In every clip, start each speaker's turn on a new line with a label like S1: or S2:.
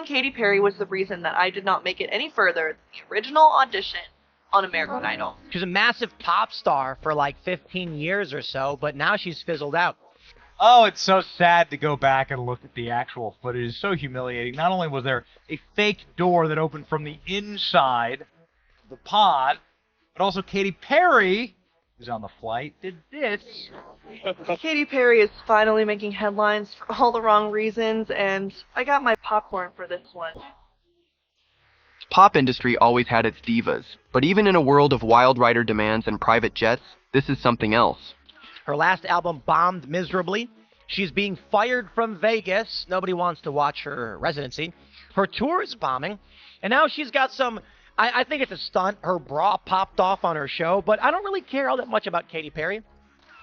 S1: Team Katy Perry was the reason that I did not make it any further than the original audition on American Idol.
S2: She was a massive pop star for like 15 years or so, but now she's fizzled out.
S3: Oh, it's so sad to go back and look at the actual footage. It's so humiliating. Not only was there a fake door that opened from the inside of the pod, but also Katy Perry, who's on the flight, did this.
S1: Katy Perry is finally making headlines for all the wrong reasons, and I got my popcorn for this one.
S4: The pop industry always had its divas, but even in a world of wild rider demands and private jets, this is something else.
S2: Her last album bombed miserably. She's being fired from Vegas. Nobody wants to watch her residency. Her tour is bombing. And now she's got some, I think it's a stunt. Her bra popped off on her show, but I don't really care all that much about Katy Perry.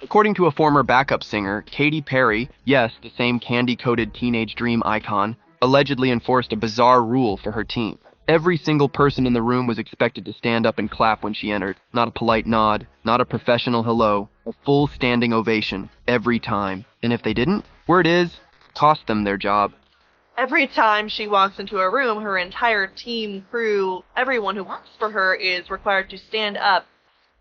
S4: According to a former backup singer, Katy Perry, yes, the same candy-coated teenage dream icon, allegedly enforced a bizarre rule for her team. Every single person in the room was expected to stand up and clap when she entered. Not a polite nod, not a professional hello, a full standing ovation, every time. And if they didn't, word is, cost them their job.
S1: Every time she walks into a room, her entire team, crew, everyone who works for her is required to stand up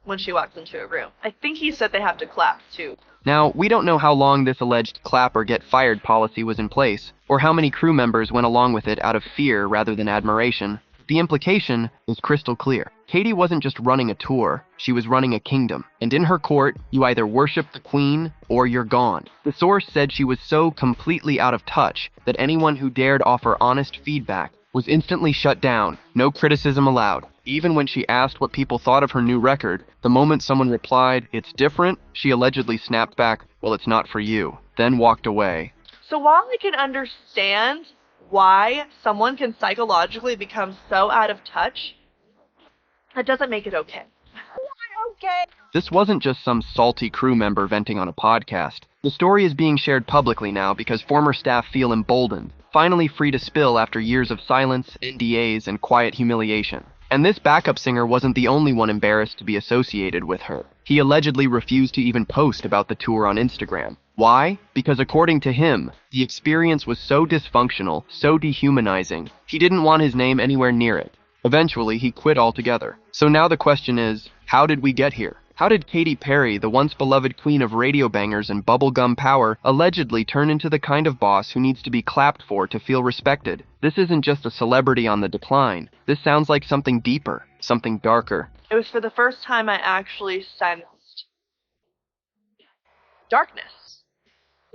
S1: when she walks into a room. I think he said they have to clap, too.
S4: Now, we don't know how long this alleged clap or get fired policy was in place, or how many crew members went along with it out of fear rather than admiration. The implication is crystal clear. Katy wasn't just running a tour, she was running a kingdom. And in her court, you either worship the queen or you're gone. The source said she was so completely out of touch that anyone who dared offer honest feedback was instantly shut down, no criticism allowed. Even when she asked what people thought of her new record, the moment someone replied, "It's different," she allegedly snapped back, "Well, it's not for you," then walked away.
S1: So while I can understand why someone can psychologically become so out of touch, that doesn't make it okay. Okay.
S4: This wasn't just some salty crew member venting on a podcast. The story is being shared publicly now because former staff feel emboldened, finally free to spill after years of silence, NDAs, and quiet humiliation. And this backup singer wasn't the only one embarrassed to be associated with her. He allegedly refused to even post about the tour on Instagram. Why? Because according to him, the experience was so dysfunctional, so dehumanizing, he didn't want his name anywhere near it. Eventually, he quit altogether. So now the question is, how did we get here? How did Katy Perry, the once beloved queen of radio bangers and bubblegum power, allegedly turn into the kind of boss who needs to be clapped for to feel respected? This isn't just a celebrity on the decline. This sounds like something deeper, something darker.
S1: It was for the first time I actually sensed darkness.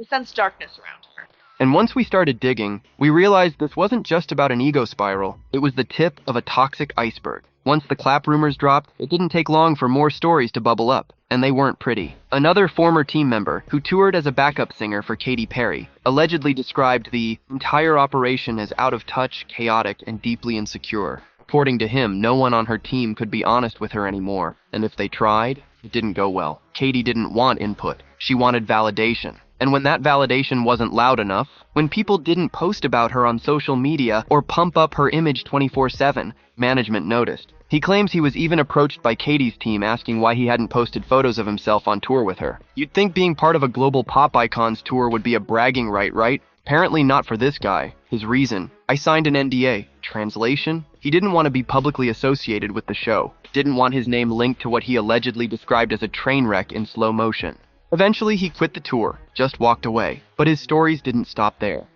S1: I sensed darkness around her.
S4: And once we started digging, we realized this wasn't just about an ego spiral. It was the tip of a toxic iceberg. Once the clap rumors dropped, it didn't take long for more stories to bubble up, and they weren't pretty. Another former team member, who toured as a backup singer for Katy Perry, allegedly described the entire operation as out of touch, chaotic, and deeply insecure. According to him, no one on her team could be honest with her anymore, and if they tried, it didn't go well. Katy didn't want input. She wanted validation. And when that validation wasn't loud enough, when people didn't post about her on social media or pump up her image 24/7, management noticed. He claims he was even approached by Katy's team asking why he hadn't posted photos of himself on tour with her. You'd think being part of a global pop icon's tour would be a bragging right? Apparently not for this guy. His reason: I signed an NDA. Translation? He didn't want to be publicly associated with the show. Didn't want his name linked to what he allegedly described as a train wreck in slow motion. Eventually, he quit the tour, just walked away. But his stories didn't stop there.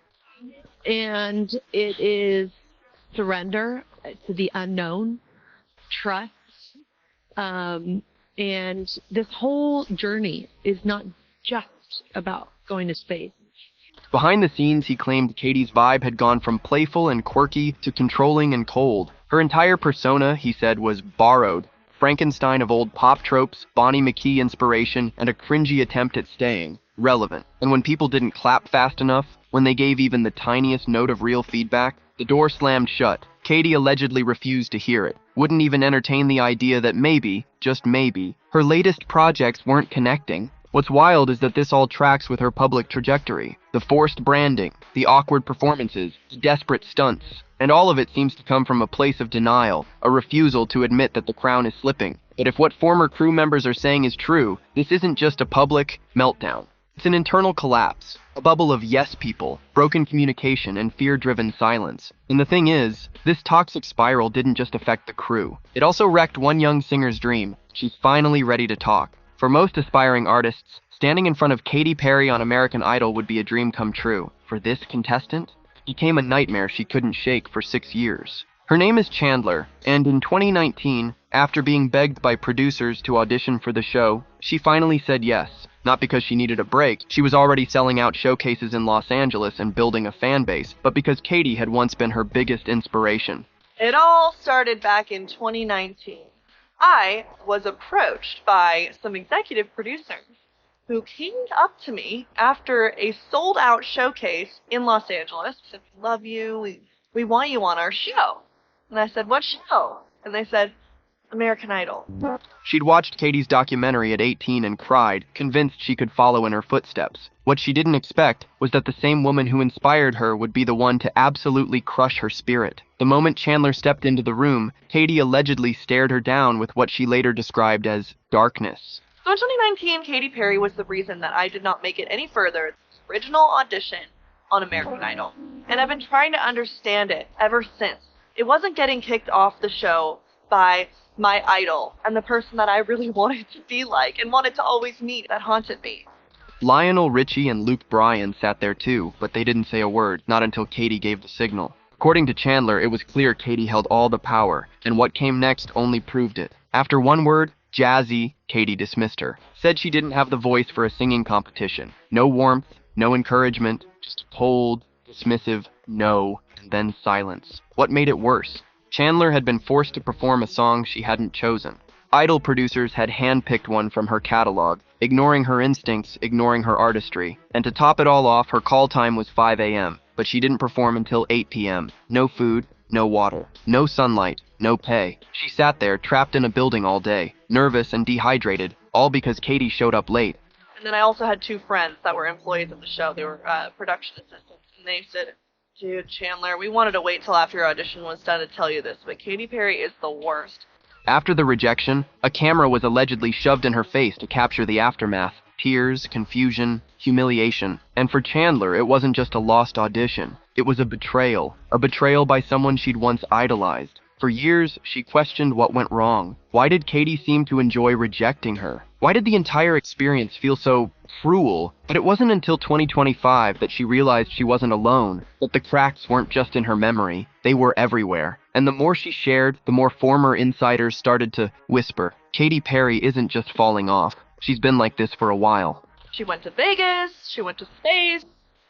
S5: And it is surrender to the unknown, trust, and this whole journey is not just about going to space.
S4: Behind the scenes, he claimed Katy's vibe had gone from playful and quirky to controlling and cold. Her entire persona, he said, was borrowed. Frankenstein of old pop tropes, Bonnie McKee inspiration, and a cringy attempt at staying relevant. And when people didn't clap fast enough, when they gave even the tiniest note of real feedback, the door slammed shut. Katy allegedly refused to hear it, wouldn't even entertain the idea that maybe, just maybe, her latest projects weren't connecting. What's wild is that this all tracks with her public trajectory. The forced branding, the awkward performances, the desperate stunts. And all of it seems to come from a place of denial, a refusal to admit that the crown is slipping. But if what former crew members are saying is true, this isn't just a public meltdown. It's an internal collapse, a bubble of yes people, broken communication, and fear-driven silence. And the thing is, this toxic spiral didn't just affect the crew. It also wrecked one young singer's dream. She's finally ready to talk. For most aspiring artists, standing in front of Katy Perry on American Idol would be a dream come true. For this contestant, it became a nightmare she couldn't shake for 6 years. Her name is Chandler, and in 2019, after being begged by producers to audition for the show, she finally said yes. Not because she needed a break, she was already selling out showcases in Los Angeles and building a fan base, but because Katy had once been her biggest inspiration.
S1: It all started back in 2019. I was approached by some executive producers who came up to me after a sold-out showcase in Los Angeles. Said, "We love you. We want you on our show." And I said, "What show?" And they said, "American Idol."
S4: She'd watched Katy's documentary at 18 and cried, convinced she could follow in her footsteps. What she didn't expect was that the same woman who inspired her would be the one to absolutely crush her spirit. The moment Chandler stepped into the room, Katy allegedly stared her down with what she later described as darkness.
S1: So in 2019, Katy Perry was the reason that I did not make it any further than the original audition on American Idol. And I've been trying to understand it ever since. It wasn't getting kicked off the show by my idol and the person that I really wanted to be like and wanted to always meet that haunted me.
S4: Lionel Richie and Luke Bryan sat there too, but they didn't say a word, not until Katy gave the signal. According to Chandler, it was clear Katy held all the power, and what came next only proved it. After one word, jazzy, Katy dismissed her. Said she didn't have the voice for a singing competition. No warmth, no encouragement, just cold, dismissive no, and then silence. What made it worse? Chandler had been forced to perform a song she hadn't chosen. Idol producers had handpicked one from her catalog, ignoring her instincts, ignoring her artistry. And to top it all off, her call time was 5 a.m., but she didn't perform until 8 p.m. No food, no water, no sunlight, no pay. She sat there, trapped in a building all day, nervous and dehydrated, all because Katy showed up late.
S1: And then I also had two friends that were employees of the show. They were production assistants, and they said, "Dude, Chandler, we wanted to wait till after your audition was done to tell you this, but Katy Perry is the worst."
S4: After the rejection, a camera was allegedly shoved in her face to capture the aftermath. Tears, confusion, humiliation. And for Chandler, it wasn't just a lost audition. It was a betrayal by someone she'd once idolized. For years, she questioned what went wrong. Why did Katy seem to enjoy rejecting her? Why did the entire experience feel so cruel? But it wasn't until 2025 that she realized she wasn't alone, that the cracks weren't just in her memory, they were everywhere. And the more she shared, the more former insiders started to whisper, Katy Perry isn't just falling off. She's been like this for a while.
S1: She went to Vegas, she went to space,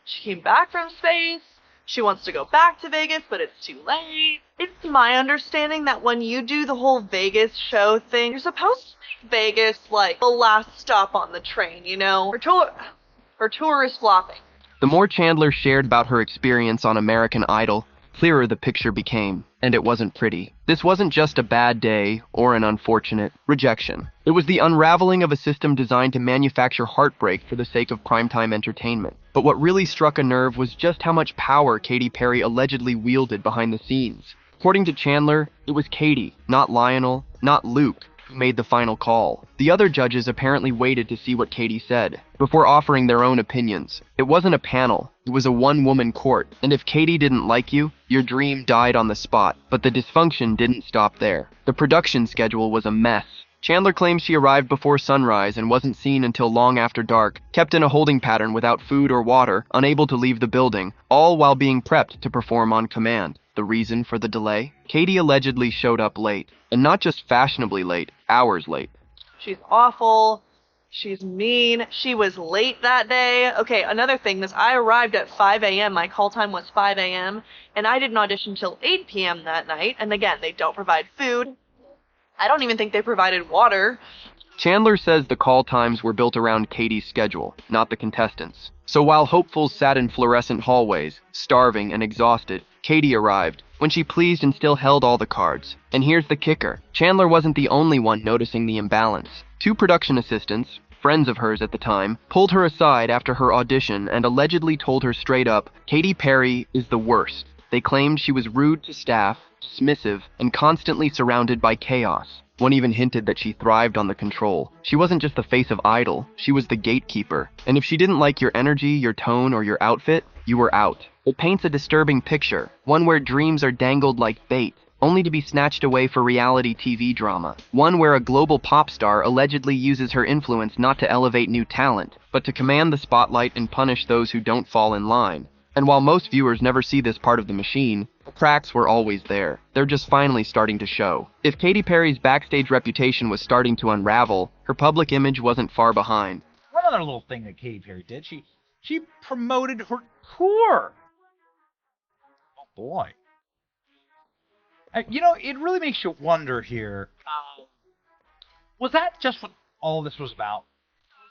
S1: she came back from space, she wants to go back to Vegas, but it's too late. It's my understanding that when you do the whole Vegas show thing, you're supposed to make Vegas like the last stop on the train, you know? Her tour is flopping.
S4: The more Chandler shared about her experience on American Idol, clearer the picture became, and it wasn't pretty. This wasn't just a bad day or an unfortunate rejection. It was the unraveling of a system designed to manufacture heartbreak for the sake of primetime entertainment. But what really struck a nerve was just how much power Katy Perry allegedly wielded behind the scenes. According to Chandler, it was Katy, not Lionel, not Luke, who made the final call. The other judges apparently waited to see what Katy said, before offering their own opinions. It wasn't a panel, it was a one-woman court, and if Katy didn't like you, your dream died on the spot. But the dysfunction didn't stop there. The production schedule was a mess. Chandler claims she arrived before sunrise and wasn't seen until long after dark, kept in a holding pattern without food or water, unable to leave the building, all while being prepped to perform on command. The reason for the delay? Katy allegedly showed up late, and not just fashionably late, hours late.
S1: She's awful. She's mean. She was late that day. Okay, another thing is I arrived at 5 a.m. My call time was 5 a.m. and I didn't audition till 8 p.m. that night. And again, they don't provide food. I don't even think they provided water.
S4: Chandler says the call times were built around Katy's schedule, not the contestants'. So while hopefuls sat in fluorescent hallways, starving and exhausted, Katy arrived, when she pleased and still held all the cards. And here's the kicker. Chandler wasn't the only one noticing the imbalance. Two production assistants, friends of hers at the time, pulled her aside after her audition and allegedly told her straight up, Katy Perry is the worst. They claimed she was rude to staff, dismissive, and constantly surrounded by chaos. One even hinted that she thrived on the control. She wasn't just the face of Idol, she was the gatekeeper. And if she didn't like your energy, your tone, or your outfit, you were out. It paints a disturbing picture, one where dreams are dangled like bait, only to be snatched away for reality TV drama. One where a global pop star allegedly uses her influence not to elevate new talent, but to command the spotlight and punish those who don't fall in line. And while most viewers never see this part of the machine, the cracks were always there. They're just finally starting to show. If Katy Perry's backstage reputation was starting to unravel, her public image wasn't far behind.
S3: One other little thing that Katy Perry did, she promoted her tour. Oh boy. It really makes you wonder here. Was that just what all this was about?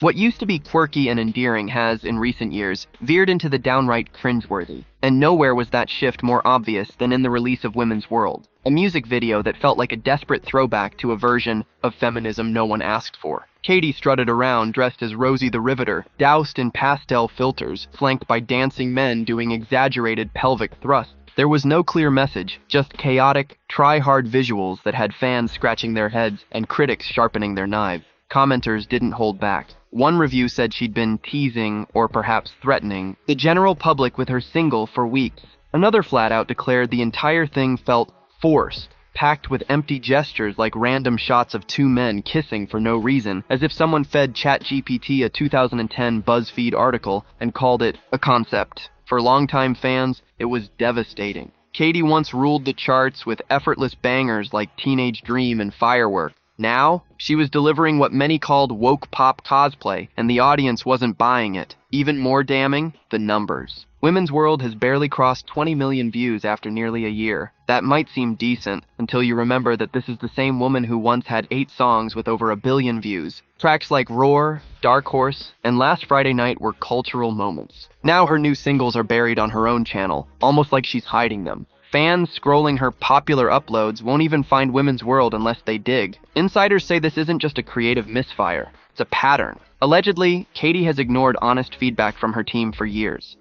S4: What used to be quirky and endearing has, in recent years, veered into the downright cringeworthy. And nowhere was that shift more obvious than in the release of Women's World, a music video that felt like a desperate throwback to a version of feminism no one asked for. Katy strutted around dressed as Rosie the Riveter, doused in pastel filters, flanked by dancing men doing exaggerated pelvic thrusts. There was no clear message, just chaotic, try-hard visuals that had fans scratching their heads and critics sharpening their knives. Commenters didn't hold back. One review said she'd been teasing, or perhaps threatening, the general public with her single for weeks. Another flat-out declared the entire thing felt forced, packed with empty gestures like random shots of two men kissing for no reason, as if someone fed ChatGPT a 2010 BuzzFeed article and called it a concept. For longtime fans, it was devastating. Katy once ruled the charts with effortless bangers like Teenage Dream and Firework. Now, she was delivering what many called woke pop cosplay, and the audience wasn't buying it. Even more damning, the numbers. Women's World has barely crossed 20 million views after nearly a year. That might seem decent, until you remember that this is the same woman who once had 8 songs with over 1 billion views. Tracks like Roar, Dark Horse, and Last Friday Night were cultural moments. Now her new singles are buried on her own channel, almost like she's hiding them. Fans scrolling her popular uploads won't even find Women's World unless they dig. Insiders say this isn't just a creative misfire, it's a pattern. Allegedly, Katy has ignored honest feedback from her team for years.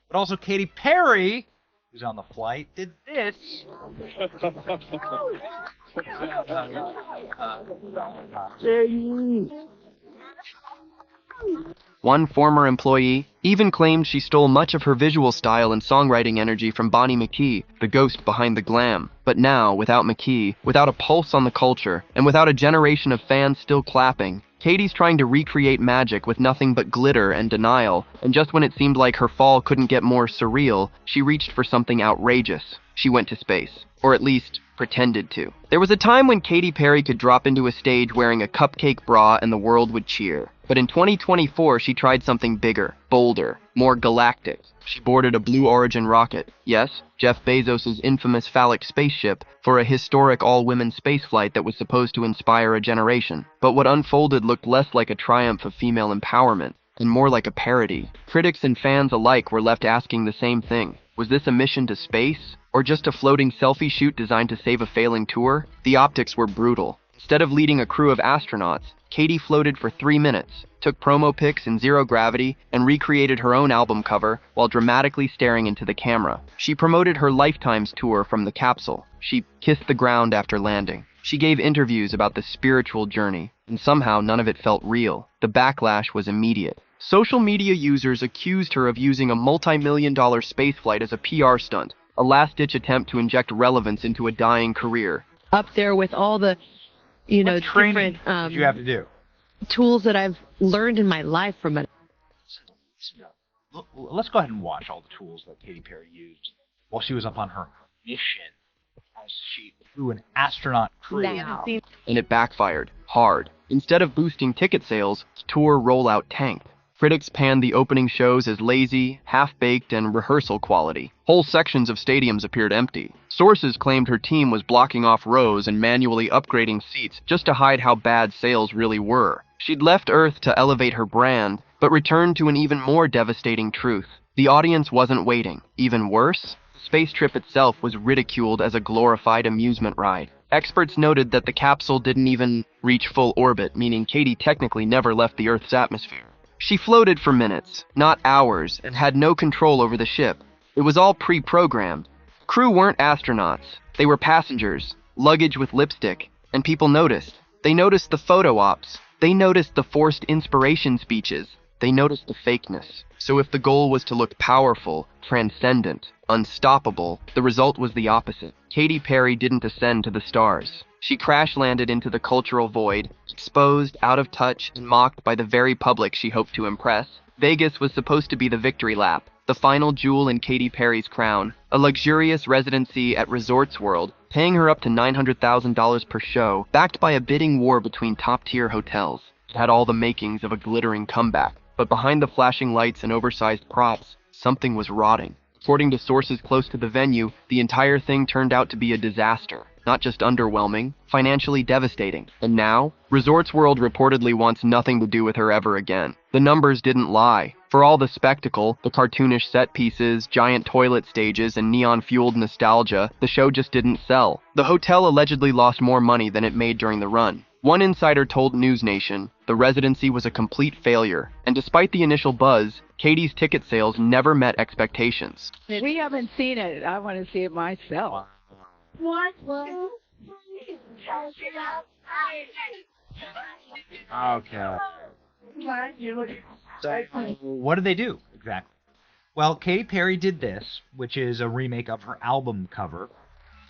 S3: But also Katy Perry, who's on the flight, did this.
S4: One former employee even claimed she stole much of her visual style and songwriting energy from Bonnie McKee, the ghost behind the glam. But now, without McKee, without a pulse on the culture, and without a generation of fans still clapping, Katy's trying to recreate magic with nothing but glitter and denial, and just when it seemed like her fall couldn't get more surreal, she reached for something outrageous. She went to space. Or at least, pretended to. There was a time when Katy Perry could drop into a stage wearing a cupcake bra and the world would cheer. But in 2024, she tried something bigger, bolder, more galactic. She boarded a Blue Origin rocket. Yes, Jeff Bezos' infamous phallic spaceship, for a historic all-women spaceflight that was supposed to inspire a generation. But what unfolded looked less like a triumph of female empowerment, and more like a parody. Critics and fans alike were left asking the same thing. Was this a mission to space? Or just a floating selfie shoot designed to save a failing tour? The optics were brutal. Instead of leading a crew of astronauts, Katy floated for 3 minutes, took promo pics in zero gravity, and recreated her own album cover while dramatically staring into the camera. She promoted her Lifetimes tour from the capsule. She kissed the ground after landing. She gave interviews about the spiritual journey, and somehow none of it felt real. The backlash was immediate. Social media users accused her of using a multi-million-dollar spaceflight as a PR stunt, a last-ditch attempt to inject relevance into a dying career.
S5: Up there with all the,
S3: What training
S5: different
S3: did you have to do?
S5: tools that I've learned in my life from it.
S3: Let's go ahead and watch all the tools that Katy Perry used while she was up on her mission as she flew an astronaut crew.
S5: Now.
S4: And it backfired, hard. Instead of boosting ticket sales, the tour rollout tanked. Critics panned the opening shows as lazy, half-baked, and rehearsal quality. Whole sections of stadiums appeared empty. Sources claimed her team was blocking off rows and manually upgrading seats just to hide how bad sales really were. She'd left Earth to elevate her brand, but returned to an even more devastating truth. The audience wasn't waiting. Even worse, the space trip itself was ridiculed as a glorified amusement ride. Experts noted that the capsule didn't even reach full orbit, meaning Katy technically never left the Earth's atmosphere. She floated for minutes, not hours, and had no control over the ship. It was all pre-programmed. Crew weren't astronauts. They were passengers, luggage with lipstick, And people noticed. They noticed the photo ops. They noticed the forced inspiration speeches. They noticed the fakeness. So if the goal was to look powerful, transcendent, unstoppable, the result was the opposite. Katy Perry didn't ascend to the stars. She crash-landed into the cultural void, exposed, out of touch, and mocked by the very public she hoped to impress. Vegas was supposed to be the victory lap, the final jewel in Katy Perry's crown, a luxurious residency at Resorts World, paying her up to $900,000 per show, backed by a bidding war between top-tier hotels. It had all the makings of a glittering comeback, but behind the flashing lights and oversized props, something was rotting. According to sources close to the venue, the entire thing turned out to be a disaster. Not just underwhelming, financially devastating. And now, Resorts World reportedly wants nothing to do with her ever again. The numbers didn't lie. For all the spectacle, the cartoonish set pieces, giant toilet stages, and neon-fueled nostalgia, the show just didn't sell. The hotel allegedly lost more money than it made during the run. One insider told News Nation the residency was a complete failure, and despite the initial buzz, Katy's ticket sales never met expectations.
S6: We haven't seen it. I want to see it myself.
S3: Okay. What did they do, exactly? Well, Katy Perry did this, which is a remake of her album cover.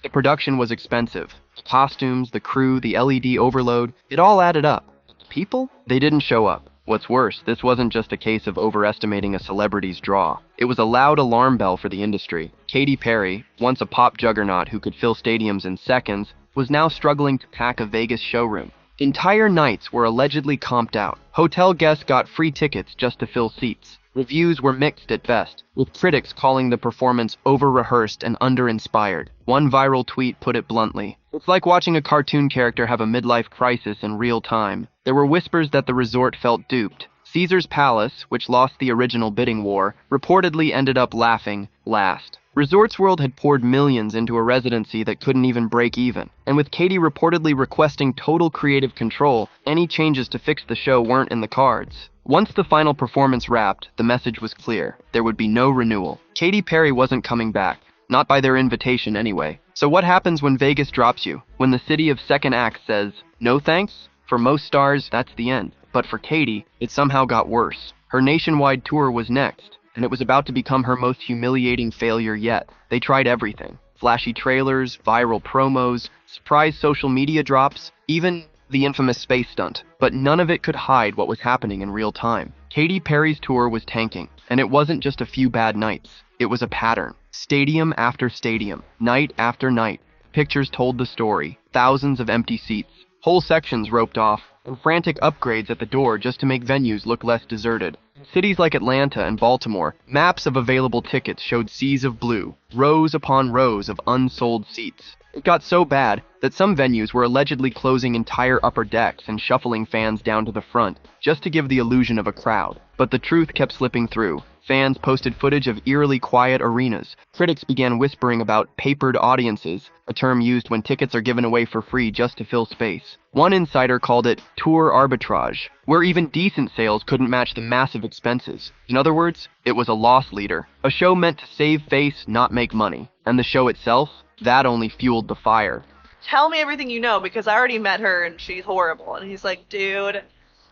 S4: The production was expensive. The costumes, the crew, the LED overload, it all added up. The people? They didn't show up. What's worse, this wasn't just a case of overestimating a celebrity's draw. It was a loud alarm bell for the industry. Katy Perry, once a pop juggernaut who could fill stadiums in seconds, was now struggling to pack a Vegas showroom. Entire nights were allegedly comped out. Hotel guests got free tickets just to fill seats. Reviews were mixed at best, with critics calling the performance over-rehearsed and under-inspired. One viral tweet put it bluntly: "It's like watching a cartoon character have a midlife crisis in real time." There were whispers that the resort felt duped. Caesar's Palace, which lost the original bidding war, reportedly ended up laughing last. Resorts World had poured millions into a residency that couldn't even break even, and with Katy reportedly requesting total creative control, any changes to fix the show weren't in the cards. Once the final performance wrapped, the message was clear. There would be no renewal. Katy Perry wasn't coming back. Not by their invitation anyway. So what happens when Vegas drops you? When the city of second act says, no thanks? For most stars, that's the end. But for Katy, it somehow got worse. Her nationwide tour was next, and it was about to become her most humiliating failure yet. They tried everything. Flashy trailers, viral promos, surprise social media drops, even the infamous space stunt. But none of it could hide what was happening in real time. Katy Perry's tour was tanking, and it wasn't just a few bad nights. It was a pattern. Stadium after stadium, night after night. Pictures told the story. Thousands of empty seats. Whole sections roped off, and frantic upgrades at the door just to make venues look less deserted. In cities like Atlanta and Baltimore, maps of available tickets showed seas of blue, rows upon rows of unsold seats. It got so bad that some venues were allegedly closing entire upper decks and shuffling fans down to the front, just to give the illusion of a crowd. But the truth kept slipping through. Fans posted footage of eerily quiet arenas. Critics began whispering about papered audiences, a term used when tickets are given away for free just to fill space. One insider called it tour arbitrage, where even decent sales couldn't match the massive expenses. In other words, it was a loss leader. A show meant to save face, not make money. And the show itself? That only fueled the fire.
S1: Tell me everything you know, because I already met her and she's horrible. And he's like, dude,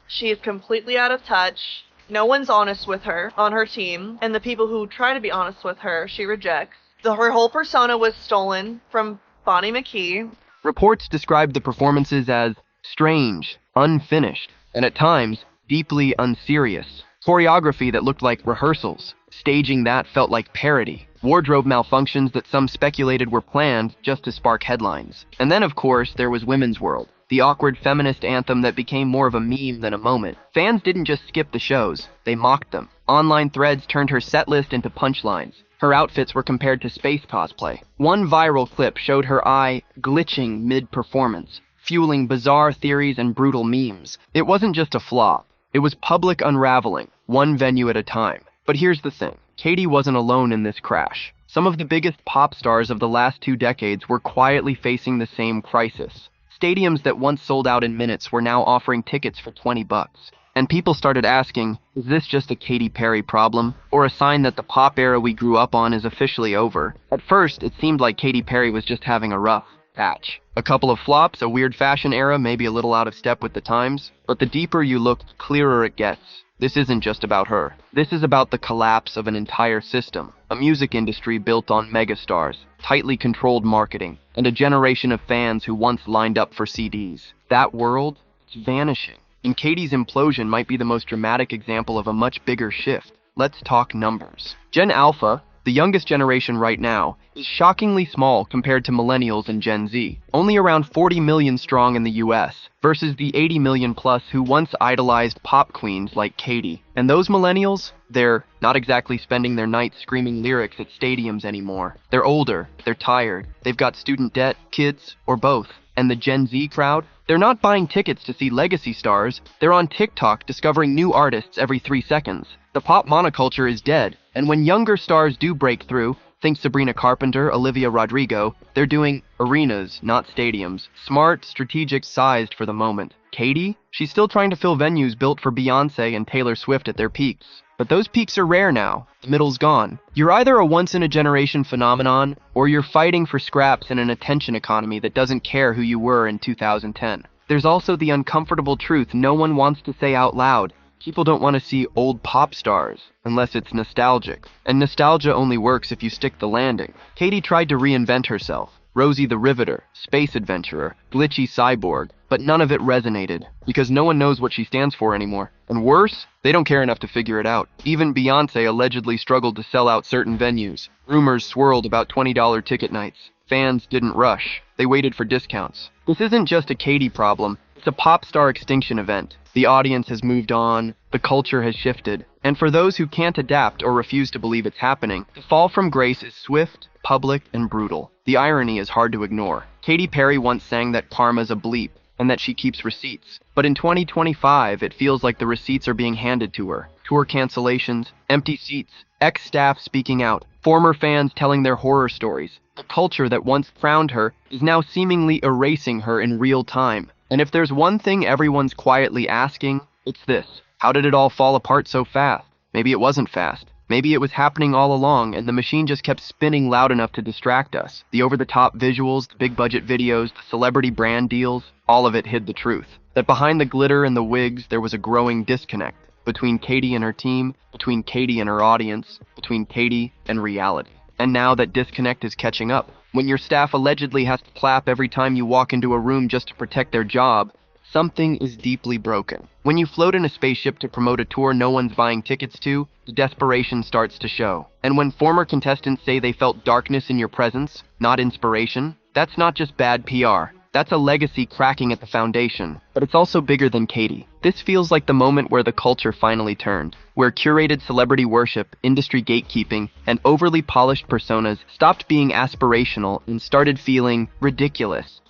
S1: she's completely out of touch. No one's honest with her on her team, and the people who try to be honest with her, she rejects. Her whole persona was stolen from Bonnie McKee.
S4: Reports described the performances as strange, unfinished, and at times, deeply unserious. Choreography that looked like rehearsals. Staging that felt like parody. Wardrobe malfunctions that some speculated were planned just to spark headlines. And then, of course, there was Women's World. The awkward feminist anthem that became more of a meme than a moment. Fans didn't just skip the shows, they mocked them. Online threads turned her set list into punchlines. Her outfits were compared to space cosplay. One viral clip showed her eye glitching mid-performance, fueling bizarre theories and brutal memes. It wasn't just a flop. It was public unraveling, one venue at a time. But here's the thing. Katy wasn't alone in this crash. Some of the biggest pop stars of the last 2 decades were quietly facing the same crisis. Stadiums that once sold out in minutes were now offering tickets for $20. And people started asking, is this just a Katy Perry problem, or a sign that the pop era we grew up on is officially over? At first, it seemed like Katy Perry was just having a rough patch. A couple of flops, a weird fashion era, maybe a little out of step with the times, but the deeper you look, the clearer it gets. This isn't just about her. This is about the collapse of an entire system, a music industry built on megastars, tightly controlled marketing, and a generation of fans who once lined up for CDs. That world, it's vanishing. And Katy's implosion might be the most dramatic example of a much bigger shift. Let's talk numbers. Gen Alpha, the youngest generation right now, is shockingly small compared to millennials and Gen Z. Only around 40 million strong in the US, versus the 80 million plus who once idolized pop queens like Katy. And those millennials, they're not exactly spending their nights screaming lyrics at stadiums anymore. They're older, they're tired, they've got student debt, kids, or both. And the Gen Z crowd, they're not buying tickets to see legacy stars, they're on TikTok discovering new artists every 3 seconds. The pop monoculture is dead, and when younger stars do break through, think Sabrina Carpenter, Olivia Rodrigo, they're doing arenas, not stadiums. Smart, strategic, sized for the moment. Katy? She's still trying to fill venues built for Beyoncé and Taylor Swift at their peaks. But those peaks are rare now. The middle's gone. You're either a once-in-a-generation phenomenon, or you're fighting for scraps in an attention economy that doesn't care who you were in 2010. There's also the uncomfortable truth no one wants to say out loud. People don't want to see old pop stars, unless it's nostalgic. And nostalgia only works if you stick the landing. Katy tried to reinvent herself. Rosie the Riveter, space adventurer, glitchy cyborg, but none of it resonated, because no one knows what she stands for anymore. And worse, they don't care enough to figure it out. Even Beyoncé allegedly struggled to sell out certain venues. Rumors swirled about $20 ticket nights. Fans didn't rush. They waited for discounts. This isn't just a Katy problem. It's a pop star extinction event. The audience has moved on, the culture has shifted, and for those who can't adapt or refuse to believe it's happening, the fall from grace is swift, public, and brutal. The irony is hard to ignore. Katy Perry once sang that karma's a bleep, and that she keeps receipts. But in 2025, it feels like the receipts are being handed to her. Tour cancellations, empty seats, ex-staff speaking out, former fans telling their horror stories. The culture that once crowned her is now seemingly erasing her in real time. And if there's one thing everyone's quietly asking, it's this. How did it all fall apart so fast? Maybe it wasn't fast. Maybe it was happening all along, and the machine just kept spinning loud enough to distract us. The over-the-top visuals, the big-budget videos, the celebrity brand deals, all of it hid the truth. That behind the glitter and the wigs, there was a growing disconnect. Between Katy and her team, between Katy and her audience, between Katy and reality. And now that disconnect is catching up. When your staff allegedly has to clap every time you walk into a room just to protect their job, something is deeply broken. When you float in a spaceship to promote a tour no one's buying tickets to, the desperation starts to show. And when former contestants say they felt darkness in your presence, not inspiration, that's not just bad PR. That's a legacy cracking at the foundation. But it's also bigger than Katy. This feels like the moment where the culture finally turned, where curated celebrity worship, industry gatekeeping, and overly polished personas stopped being aspirational and started feeling ridiculous.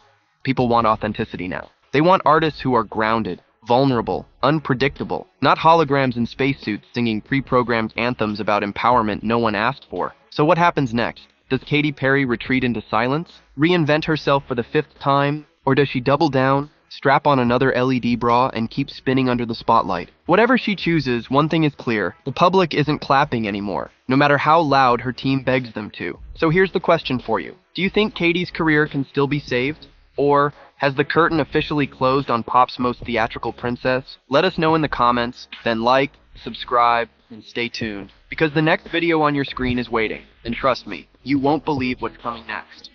S4: People want authenticity now. They want artists who are grounded, vulnerable, unpredictable, not holograms in spacesuits singing pre-programmed anthems about empowerment no one asked for. So what happens next? Does Katy Perry retreat into silence? Reinvent herself for the 5th time? Or does she double down, strap on another LED bra, and keep spinning under the spotlight? Whatever she chooses, one thing is clear. The public isn't clapping anymore, no matter how loud her team begs them to. So here's the question for you. Do you think Katy's career can still be saved? Or has the curtain officially closed on pop's most theatrical princess? Let us know in the comments, then like, subscribe, and stay tuned. Because the next video on your screen is waiting. And trust me, you won't believe what's coming next.